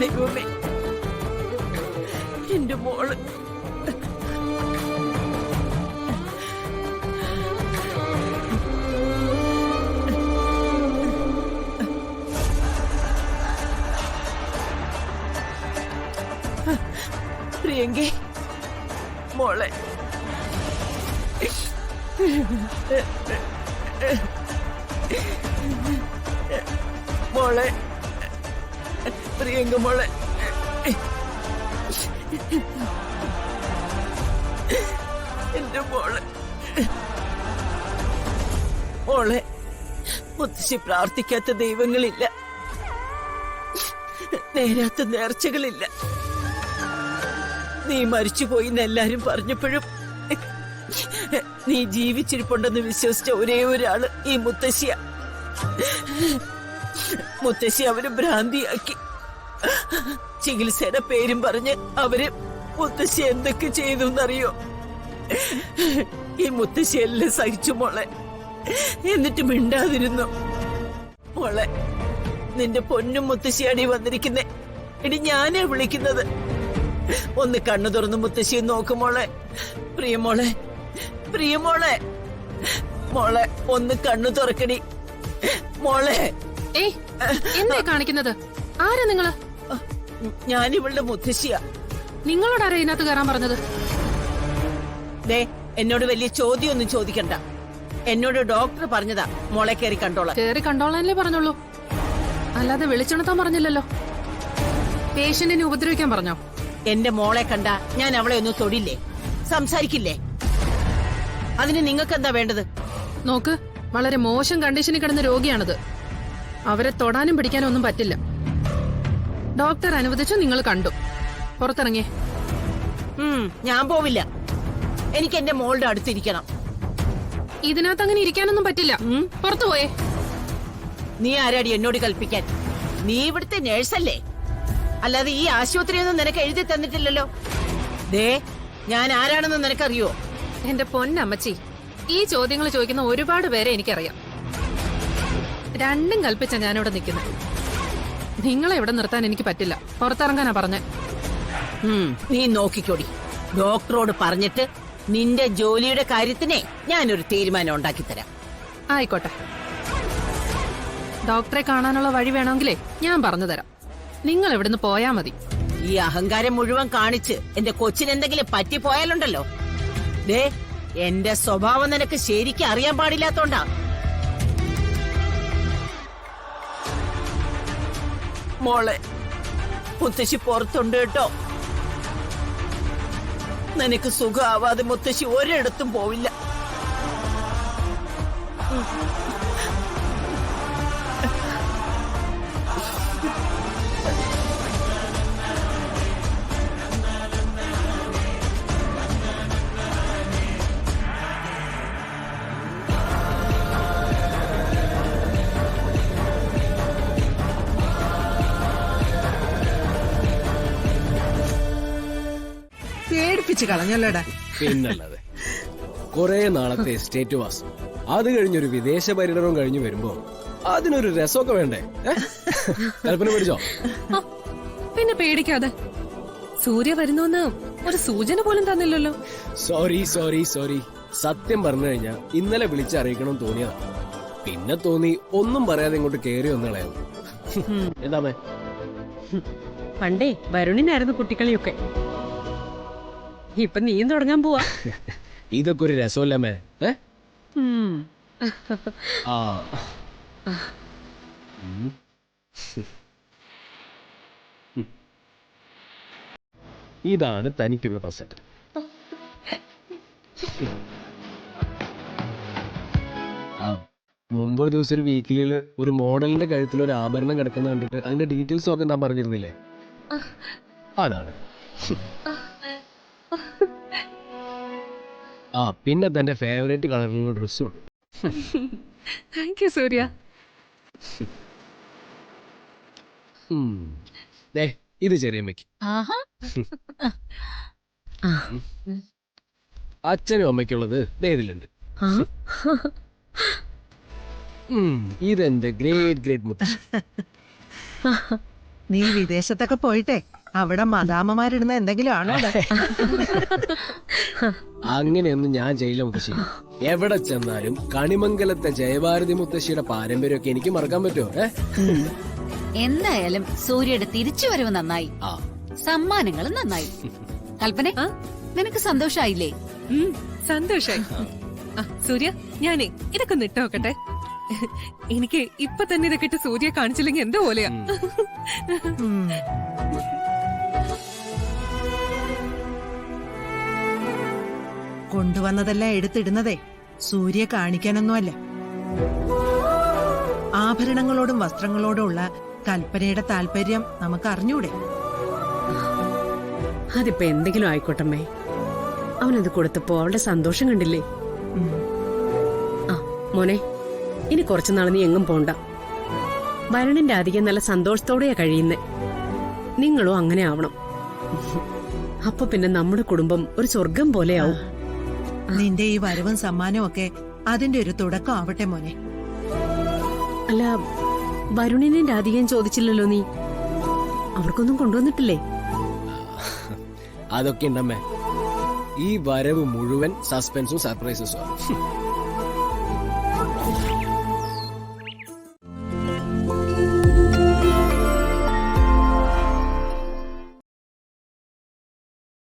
ദൈവമേ, എന്റെ മോള്. പ്രിയങ്കേ, മോളെ. മോളെ, പ്രിയങ്ക മോളെ. എന്റെ മോളെ. മോളെ, മുത്തശ്ശി പ്രാർത്ഥിക്കാത്ത ദൈവങ്ങളില്ല, നേരാത്ത നേർച്ചകളില്ല. നീ മരിച്ചുപോയി എല്ലാരും പറഞ്ഞപ്പോഴും നീ ജീവിച്ചിരിപ്പുണ്ടെന്ന് വിശ്വസിച്ച ഒരേ ഒരാള് ഈ മുത്തശ്ശിയ. മുത്തശ്ശി അവര് ഭ്രാന്തിയാക്കി. ചികിത്സയുടെ പേരും പറഞ്ഞ് അവര് മുത്തശ്ശി എന്തൊക്കെ ചെയ്തു എന്നറിയോ? ഈ മുത്തശ്ശി എല്ലാം സഹിച്ചു മോളെ, എന്നിട്ട് മിണ്ടാതിരുന്നു. മോളെ, നിന്റെ പൊന്നും മുത്തശ്ശിയാടി വന്നിരിക്കുന്നേ. ഇനി ഞാനേ വിളിക്കുന്നത്. ഒന്ന് കണ്ണു തുറന്ന് മുത്തശ്ശിയെ നോക്കുമോളെ. പ്രിയമോളെ, പ്രിയമോളെ, മോളെ ഒന്ന് കണ്ണു തുറക്കടി മോളെ. എന്താ കാണിക്കുന്നത്? ആരാ നിങ്ങള്? ഞാനിവളുടെ മുത്തശ്ശിയാ. നിങ്ങളോട് ആരാ ഇതിനകത്ത് കയറാൻ പറഞ്ഞത്? ദേ, എന്നോട് വലിയ ചോദ്യമൊന്നും ചോദിക്കണ്ട. എന്നോട് ഡോക്ടർ പറഞ്ഞതാ മോളെ കയറി കണ്ടോളാം. കയറി കണ്ടോളാനല്ലേ പറഞ്ഞോളൂ, അല്ലാതെ വിളിച്ചുണർത്താൻ പറഞ്ഞില്ലല്ലോ. പേഷ്യന്റിനെ ഉപദ്രവിക്കാൻ പറഞ്ഞോ? എന്റെ മോളെ കണ്ട ഞാൻ അവളെ ഒന്നും തൊടില്ലേ, സംസാരിക്കില്ലേ? അതിന് നിങ്ങൾക്ക് എന്താ വേണ്ടത്? നോക്ക്, വളരെ മോശം കണ്ടീഷനിൽ കിടന്ന രോഗിയാണത്. അവരെ തൊടാനും പിടിക്കാനും ഒന്നും പറ്റില്ല. ഡോക്ടർ അനുവദിച്ചു, നിങ്ങൾ കണ്ടു. പുറത്തിറങ്ങിയേ. ഞാൻ പോവില്ല. എനിക്ക് എന്റെ മോളുടെ അടുത്തിരിക്കണം. ഇതിനകത്ത് അങ്ങനെ ഇരിക്കാനൊന്നും പറ്റില്ല. പുറത്തു പോയേ. നീ ആരാടി എന്നോട് കൽപ്പിക്കാൻ? നീ ഇവിടുത്തെ നേഴ്സല്ലേ? അല്ലാതെ ഈ ആശുപത്രിയൊന്നും നിനക്ക് എഴുതി തന്നിട്ടില്ലല്ലോ. ദേ, ഞാൻ ആരാണെന്ന് നിനക്കറിയോ? എന്റെ പൊന്നമ്മച്ചി, ഈ ചോദ്യങ്ങൾ ചോദിക്കുന്ന ഒരുപാട് പേരെ എനിക്കറിയാം. രണ്ടും കൽപ്പിച്ച ഞാനിവിടെ നിൽക്കുന്നത്. നിങ്ങളെ ഇവിടെ നിർത്താൻ എനിക്ക് പറ്റില്ല. പുറത്തിറങ്ങാനാ പറഞ്ഞേ. നീ നോക്കിക്കോടി. ഡോക്ടറോട് പറഞ്ഞിട്ട് നിന്റെ ജോലിയുടെ കാര്യത്തിനെ ഞാനൊരു തീരുമാനം ഉണ്ടാക്കി തരാം. ആയിക്കോട്ടെ. ഡോക്ടറെ കാണാനുള്ള വഴി വേണമെങ്കിലേ ഞാൻ പറഞ്ഞു തരാം. നിങ്ങൾ ഇവിടുന്ന് പോയാ മതി. ഈ അഹങ്കാരം മുഴുവൻ കാണിച്ച് എന്റെ കൊച്ചിനെന്തെങ്കിലും പറ്റിപ്പോയാലുണ്ടല്ലോ. ദേ, എന്റെ സ്വഭാവം നിനക്ക് ശരിക്കും അറിയാൻ പാടില്ലാത്തോണ്ടാ. മോളെ, മുത്തശ്ശി പുറത്തുണ്ട് കേട്ടോ. നിനക്ക് സുഖമാവാതെ മുത്തശ്ശി ഒരിടത്തും പോവില്ല. പേടിപ്പിച്ച് കളഞ്ഞല്ലോടാ. പിന്നല്ലാതെ. കുറെ നാളത്തെ എസ്റ്റേറ്റ് വാസം, അത് കഴിഞ്ഞൊരു വിദേശ പര്യടനവും കഴിഞ്ഞു വരുമ്പോ അതിനൊരു രസമൊക്കെ വേണ്ടേ? കൽപ്പന പേടിച്ചോ? പിന്നെ പേടിക്കാതെ. സൂര്യ വരുന്നോന്ന് ഒരു സൂചന പോലും തന്നില്ലല്ലോ. Sorry sorry sorry. സത്യം പറഞ്ഞു കഴിഞ്ഞാ ഇന്നലെ വിളിച്ചറിയിക്കണം തോന്നിയതാ. പിന്നെ തോന്നി ഒന്നും പറയാതെ ഇങ്ങോട്ട് കേറി വന്ന് കളയാം. എന്താമേ? പണ്ടേ വരുണിനായിരുന്നു കുട്ടിക്കളിയൊക്കെ. ഇപ്പൊ നീയും തുടങ്ങാൻ പോവാ. ഇതൊക്കെ ഒരു രസമല്ലേ? ഇതാണ് തനിക്കുള്ള പ്രസന്റ്. മുമ്പൊരു ദിവസം ഒരു വീക്കിലില് ഒരു മോഡലിന്റെ കഴുത്തിൽ ഒരു ആഭരണം കിടക്കുന്ന കണ്ടിട്ട് അതിന്റെ ഡീറ്റെയിൽസ് ഒക്കെ ഞാൻ പറഞ്ഞിരുന്നില്ലേ? അതാണ്. പിന്നെ തന്റെ ഫേവറേറ്റ് കളറിലുള്ള ഡ്രസ്സും. താങ്ക് യു സൂര്യ. ഇത് ചെറിയമ്മയ്ക്ക്. അച്ഛനും അമ്മയ്ക്കുള്ളത് ഇതിലുണ്ട്. ഇതെന്റെ ഗ്രേറ്റ് ഗ്രേറ്റ് മുത്തശ്ശി. നീ വിദേശത്തൊക്കെ പോയിട്ടെ അവിടെ മദാമ്മമാരിടുന്ന എന്തെങ്കിലും ആണോ അത്? അങ്ങനെയൊന്നും ഞാൻ ചെയ്യില്ല മുത്തശ്ശി. എവിടെ ചെന്നാലും കണിമംഗലത്തെ ജയഭാരതി മുത്തശ്ശിയുടെ പാരമ്പര്യമൊക്കെ എനിക്ക് മറക്കാൻ പറ്റുമോ? എന്തായാലും സൂര്യയുടെ തിരിച്ചുവരവ് നന്നായി, ആ സമ്മാനങ്ങളും നന്നായി. കൽപ്പന, നിനക്ക് സന്തോഷായില്ലേ? സന്തോഷായി. സൂര്യ, ഞാനേ ഇതൊക്കെ ഒന്ന് ഇട്ട് നോക്കട്ടെ. എനിക്ക് ഇപ്പൊ തന്നെ ഇതൊക്കെ ഇട്ട് സൂര്യ കാണിച്ചില്ലെങ്കിൽ എന്തോ പോലെയാ. കൊണ്ടുവന്നതെല്ലാം എടുത്തിടുന്നതേ സൂര്യ കാണിക്കാനൊന്നുമല്ല. ആഭരണങ്ങളോടും വസ്ത്രങ്ങളോടുമുള്ള കൽപ്പനയുടെ താല്പര്യം നമുക്ക് അറിഞ്ഞൂടെ? അതിപ്പോ എന്തെങ്കിലും ആയിക്കോട്ടമ്മേ, അവനത് കൊടുത്തപ്പോ അവളുടെ സന്തോഷം കണ്ടില്ലേ? ആ മോനെ, ഇനി കുറച്ചുനാൾ നീ എങ്ങും പോണ്ട. വരുണിന്റെ അധികം നല്ല സന്തോഷത്തോടെയാ കഴിയുന്നേ. നിങ്ങളും അങ്ങനെ ആവണം. അപ്പൊ പിന്നെ നമ്മുടെ കുടുംബം ഒരു സ്വർഗം പോലെയാവും. നിന്റെ ഈ വരവും സമ്മാനവും ഒക്കെ അതിന്റെ ഒരു തുടക്കം ആവട്ടെ മോനെ. അല്ല, വരുണിനെ രാധികയും ചോദിച്ചില്ലല്ലോ നീ? അവർക്കൊന്നും കൊണ്ടുവന്നിട്ടില്ലേ? അതൊക്കെ ഉണ്ടമ്മേ. ഈ വരവ് മുഴുവൻ സസ്പെൻസും സർപ്രൈസസും.